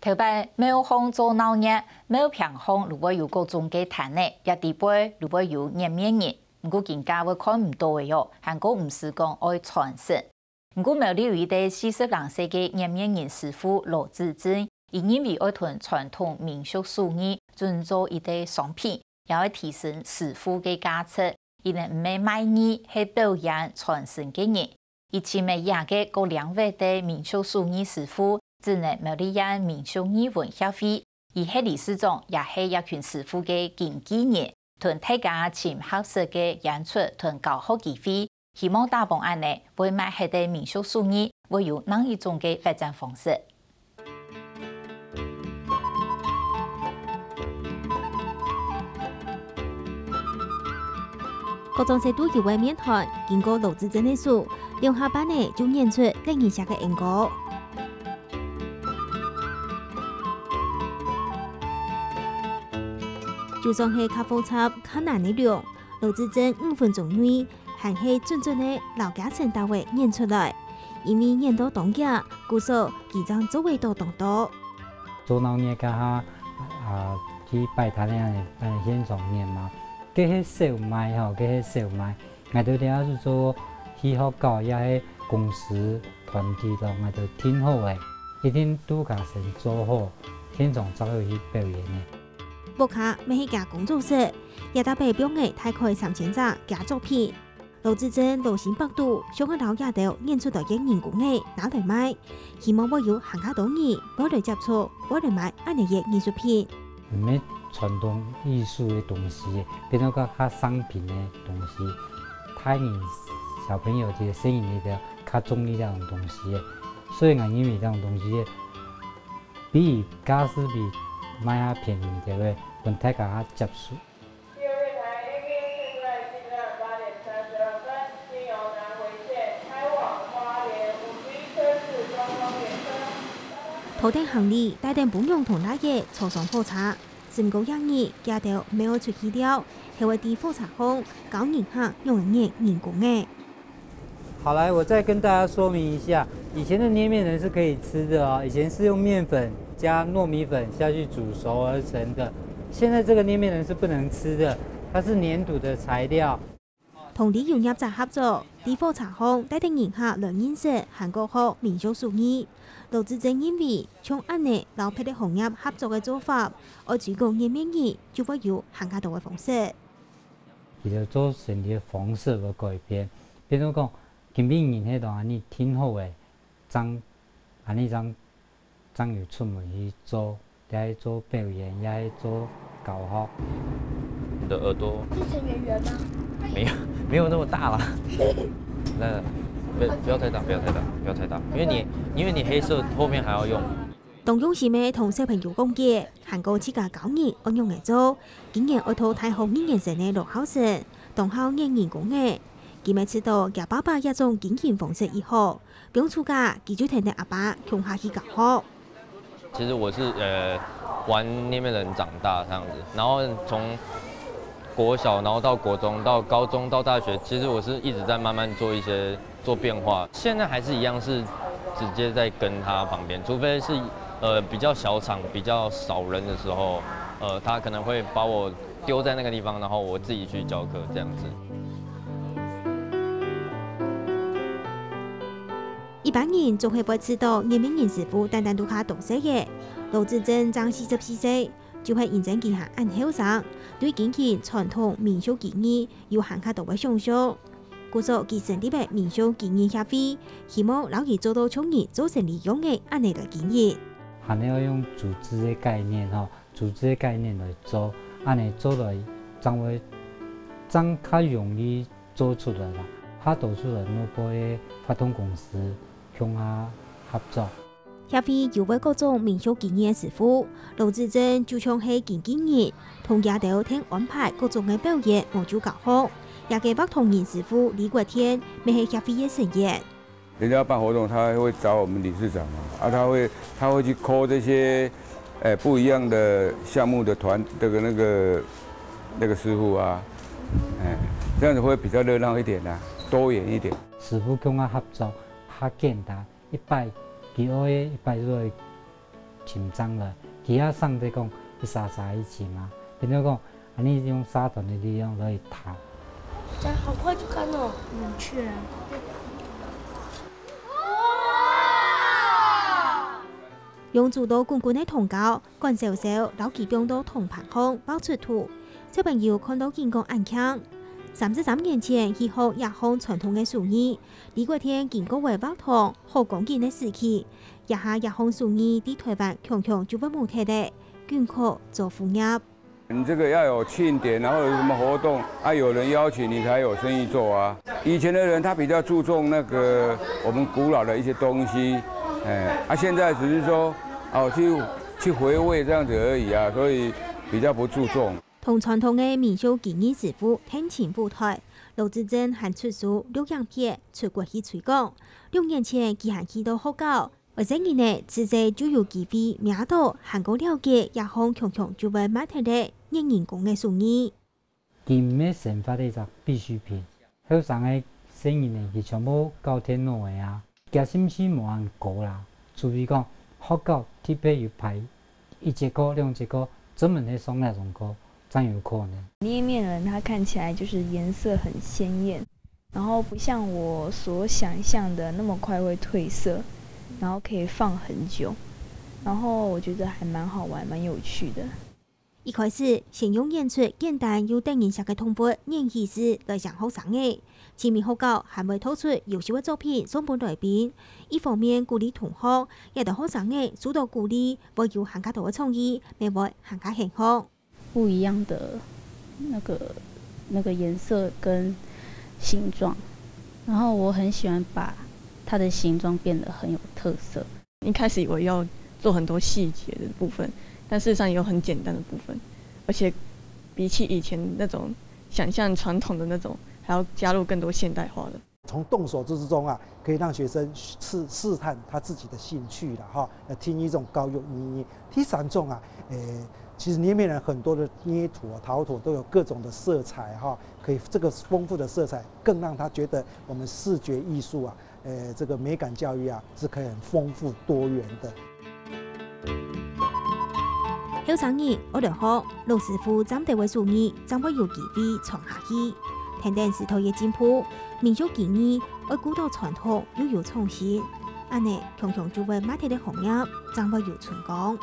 头摆庙方做闹热，庙平方如果有各种嘅摊呢，也地杯如果有颜面人，不过人家会看唔到嘅哟，韩国唔是讲爱传承。不过庙里有一对40岁嘅颜面人师傅罗志珍，伊认为爱同传统民俗手艺做做一对商品，也会提升师傅嘅价值。伊呢唔系卖艺，系表演传承嘅人。伊前面也嘅各2位的民俗手艺师傅。只能苗栗县民俗艺文协会，伊系理事长，也系一群师傅嘅经纪人，同大家请合适嘅演出同教学机会，希望大部分呢会买系啲民俗手艺，会有哪一种嘅发展方式。各种程度嘅外面团，经过罗志珍的书，用下班呢就演出另一下嘅演歌。就算是较复杂、较难的量，罗志珍5分钟内还是准准的老家程到位演出来。因为演到当家，故说几张作为多动多。做闹热甲去摆摊咧，现场演嘛，佮迄小麦吼，佮迄小麦，我哋了是做喜好搞也迄公司团体咯，我哋挺好诶，一定拄甲先做好，现场才会去表演诶。木卡每一家工作室也搭配表演大概3000只假作品。罗志珍罗心百度，想个老家头演出到嘅人工艺拿来卖，希望我有行较多人我来接触，我来买安尼嘅艺术品。唔係傳統藝術嘅東西，變到較商品嘅東西，太讓小朋友這個生意裡頭較中意這種東西。所以我認為這種東西比假使比買下便宜啲嘅，讓大家接受。头顶行李带点不用同那嘢坐上火车，甚高1日家头没有出去了，还会伫火车上教人客用人工嘅。好，来，我再跟大家说明一下，以前的捏面人是可以吃的哦，以前是用面粉加糯米粉下去煮熟而成的，现在这个捏面人是不能吃的，它是粘土的材料。同啲用业者合作，伫火车上带点人客来认识韩国学民俗手艺。罗志珍认为，像安尼老派的行业合作嘅做法，而主讲捏面人就会有行较多嘅方式。伊就做生意方式嘅改变，比如讲，今面人迄度安尼挺好诶，安尼张有出门去做，也去做表演，也去做教学。你的耳朵变成圆圆吗？没有那么大啦。那不要太大，不要太大，不要太大，因为你黑色后面还要用。当用是咩同小朋友讲嘅，韩国自家教人按用嚟做，竟然爱套太学语言生嘅落考生，当考人工嘅。佢咪知道佢爸爸一种经营方式以后，不用出家，佢就听听阿爸向下去教学。其实我是玩捏面人长大这样子，然后从国小，然后到国中，到高中，到大学，其实我是一直在慢慢做变化。现在还是一样是直接在跟他旁边，除非是比较小场、比较少人的时候，他可能会把我丢在那个地方，然后我自己去教课这样子。一般人总会不知道捏面人师傅单单都卡懂些嘅。罗志珍才44岁，就会认真记下按后生，对经营传统民俗技艺有行较多嘅想象。故说佢成立嘅民俗技艺协会，希望老佢做到创意做成利用嘅安尼嚟经营。还要用组织的概念组织的概念来做，安尼做来较容易做出来啦。较多数人如果嘅发通公司向下合作。协会有为各种民俗技艺嘅师傅，罗志珍就像系经纪人，同家头听安排各种嘅表演，我就教学。也给不同人师傅李国天，咪系协会嘅成员。人家办活动，他会找我们理事长嘛，他会去抠这些，不一样的项目的那个师傅啊，这样子会比较热闹一点啦，多元一点。师傅跟我合作，较简单，一摆几个一摆就会紧张了，其他上在讲一沙一起嘛，变做讲安尼用沙团的力量来逃。这样好快就干了，去啊！用主导滚滚的铜胶，干少少，老其中到铜盘空包出土。小朋友看到见过暗枪。33年前，去学亚风传统的手艺，李国天经过为包铜好钢筋的时期，一下亚风手艺在台湾强就会冇睇的，捐课做副业。你这个要有庆典，然后有什么活动啊，有人邀请你才有生意做啊。以前的人他比较注重那个我们古老的一些东西，现在只是说去回味这样子而已啊，所以比较不注重。同传统的民俗技艺师傅天前舞台，陆志珍还出书录影片出国去推广。6年前，佢还去到学校，而这年呢，自己就有机会名到韩国了解亚风强就会买睇的人人工的手艺。金的生发的一必需品，后生的生意呢，是全部到天路的啊，加心思无人顾啦。除非讲学校特别有排1节课、2节课，专门去上那种课。才有可能。捏面人它看起来就是颜色很鲜艳，然后不像我所想象的那么快会褪色，然后可以放很久，然后我觉得还蛮好玩、蛮有趣的。一开始先用演出简单又带印象的铜笔演戏师来上学生的，前面学校还未推出优秀的作品送本来宾，一方面鼓励同学，也对学生的主动鼓励，不有更加多的创意，未会更加幸福。不一样的那个颜色跟形状，然后我很喜欢把它的形状变得很有特色。一开始以为要做很多细节的部分，但事实上也有很简单的部分，而且比起以前那种想象传统的那种，还要加入更多现代化的。从动手之中啊，可以让学生试探他自己的兴趣了哈，听一种高有意义。第3种啊，其实捏面人很多的捏土啊、陶土都有各种的色彩哈，可以这个丰富的色彩更让他觉得我们视觉艺术啊，这个美感教育啊是可以很丰富多元的。后生人学得好，老师傅暂地位手艺，将会有机会传下去。天天石头嘅进步，民俗技艺爱古道传统又有创新，安尼强就会马蹄的行业将会有成功。